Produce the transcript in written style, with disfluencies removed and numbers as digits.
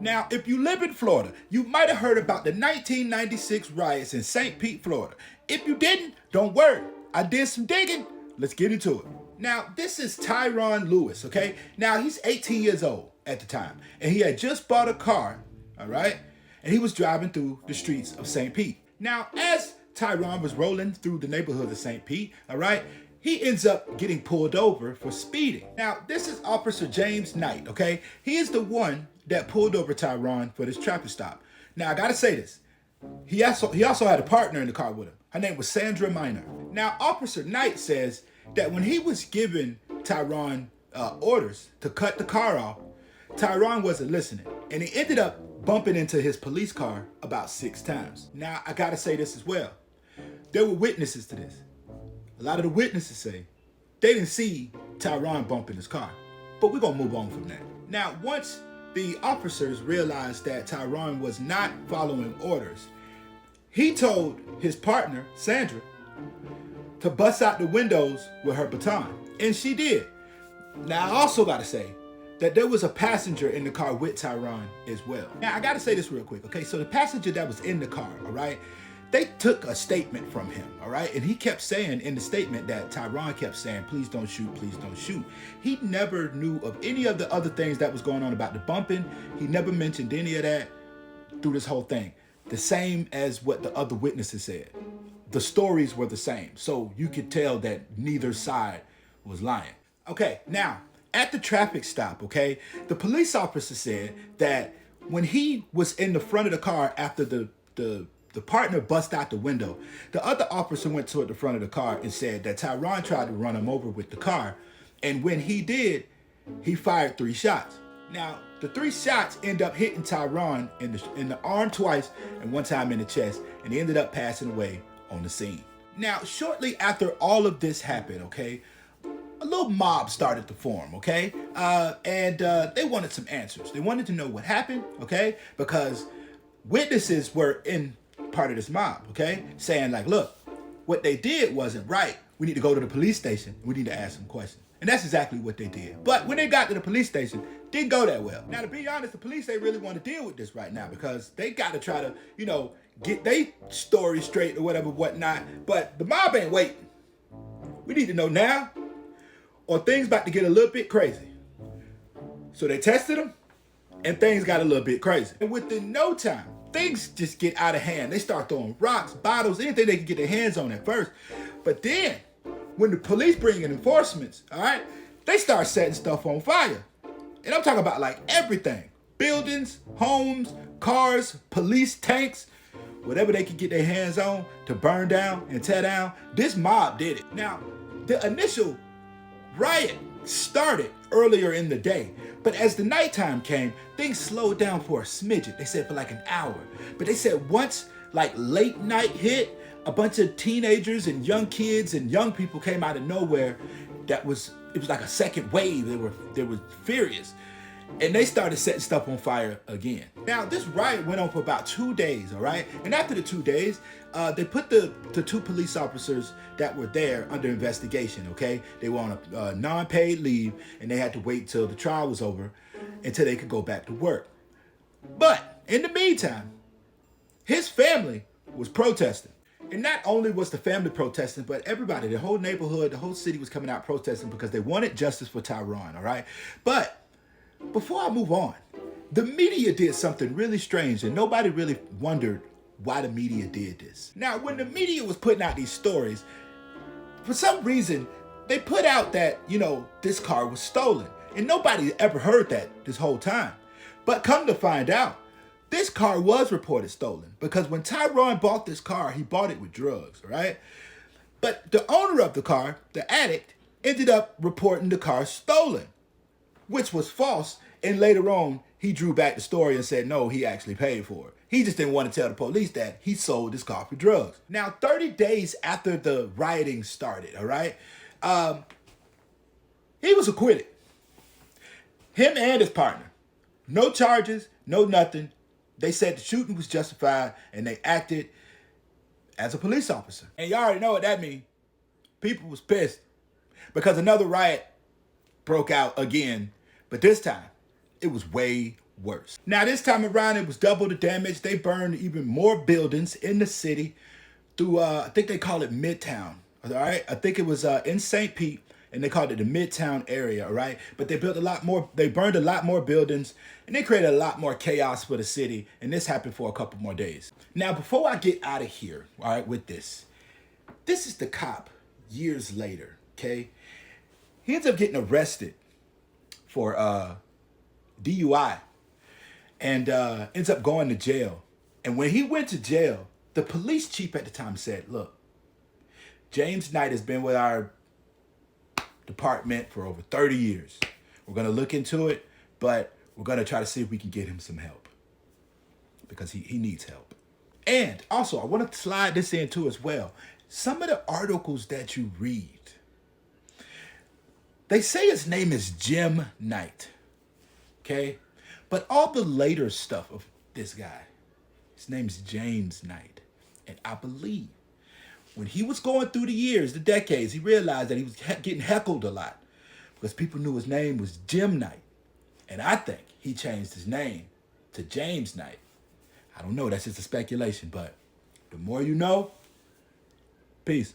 Now, if you live in Florida, you might have heard about the 1996 riots in St. Pete, Florida. If you didn't, don't worry. I did some digging. Let's get into it. Now, this is Tyron Lewis, okay? Now, he's 18 years old at the time, and he had just bought a car, all right? And he was driving through the streets of St. Pete. Now, as Tyron was rolling through the neighborhood of St. Pete, all right, he ends up getting pulled over for speeding. Now, this is Officer James Knight, okay? He is the one that pulled over Tyron for this traffic stop. Now, I gotta say this. He also had a partner in the car with him. Her name was Sandra Minor. Now, Officer Knight says that when he was giving Tyron orders to cut the car off, Tyron wasn't listening, and he ended up bumping into his police car about 6 times. Now, I gotta say this as well. There were witnesses to this. A lot of the witnesses say they didn't see Tyron bumping his car. But we're gonna move on from that. Now, once the officers realized that Tyron was not following orders, he told his partner, Sandra, to bust out the windows with her baton. And she did. Now, I also gotta say that there was a passenger in the car with Tyron as well. Now, I gotta say this real quick, okay? So the passenger that was in the car, all right, they took a statement from him, all right? And he kept saying in the statement that Tyron kept saying, please don't shoot, please don't shoot. He never knew of any of the other things that was going on about the bumping. He never mentioned any of that through this whole thing. The same as what the other witnesses said. The stories were the same. So you could tell that neither side was lying. Okay, now, at the traffic stop, okay, the police officer said that when he was in the front of the car after the partner bust out the window, the other officer went toward the front of the car and said that Tyron tried to run him over with the car. And when he did, he fired 3 shots. Now, the 3 shots end up hitting Tyron in the arm twice and 1 time in the chest, and he ended up passing away on the scene. Now, shortly after all of this happened, okay, a little mob started to form, okay? And they wanted some answers. They wanted to know what happened, okay? Because witnesses were in part of this mob, okay? Saying like, look, what they did wasn't right. We need to go to the police station. We need to ask some questions. And that's exactly what they did. But when they got to the police station, didn't go that well. Now, to be honest, the police, they really want to deal with this right now because they got to try to, get their story straight or whatnot. But the mob ain't waiting. We need to know now or things about to get a little bit crazy. So they tested them and things got a little bit crazy. And within no time, things just get out of hand. They start throwing rocks, bottles, anything they can get their hands on at first. But then, when the police bring in enforcements, all right, they start setting stuff on fire. And I'm talking about like everything. Buildings, homes, cars, police tanks, whatever they could get their hands on to burn down and tear down. This mob did it. Now, the initial riot started earlier in the day, but as the nighttime came, things slowed down for a smidget. They said for like an hour. But they said once like late night hit, a bunch of teenagers and young kids and young people came out of nowhere. It was like a second wave. They were furious. And they started setting stuff on fire again. Now, this riot went on for about 2 days, all right? And after the 2 days, they put the 2 police officers that were there under investigation, okay? They were on a non-paid leave, and they had to wait till the trial was over until they could go back to work. But in the meantime, his family was protesting. And not only was the family protesting, but everybody, the whole neighborhood, the whole city was coming out protesting because they wanted justice for Tyron, all right? But before I move on, the media did something really strange and nobody really wondered why the media did this. Now, when the media was putting out these stories, for some reason, they put out that, this car was stolen. And nobody ever heard that this whole time. But come to find out, this car was reported stolen because when Tyron bought this car, he bought it with drugs, right? But the owner of the car, the addict, ended up reporting the car stolen, which was false. And later on, he drew back the story and said, no, he actually paid for it. He just didn't want to tell the police that he sold his car for drugs. Now, 30 days after the rioting started, all right, he was acquitted. Him and his partner. No charges, no nothing. They said the shooting was justified and they acted as a police officer. And you already know what that means. People was pissed because another riot broke out again. But this time, it was way, worse. Now this time around, it was double the damage. They burned even more buildings in the city through, I think they call it Midtown. All right, I think it was in St. Pete, and they called it the Midtown area. All right, but they built a lot more. They burned a lot more buildings, and they created a lot more chaos for the city. And this happened for a couple more days. Now, before I get out of here, all right, with this is the cop years later. Okay, he ends up getting arrested for DUI and ends up going to jail. And when he went to jail, the police chief at the time said, look, James Knight has been with our department for over 30 years. We're going to look into it, but we're going to try to see if we can get him some help because he needs help. And also, I want to slide this in too as well. Some of the articles that you read, they say his name is Jim Knight, okay? But all the later stuff of this guy, his name's James Knight. And I believe when he was going through the years, the decades, he realized that he was getting heckled a lot because people knew his name was Jim Knight. And I think he changed his name to James Knight. I don't know, that's just a speculation, but the more you know, peace.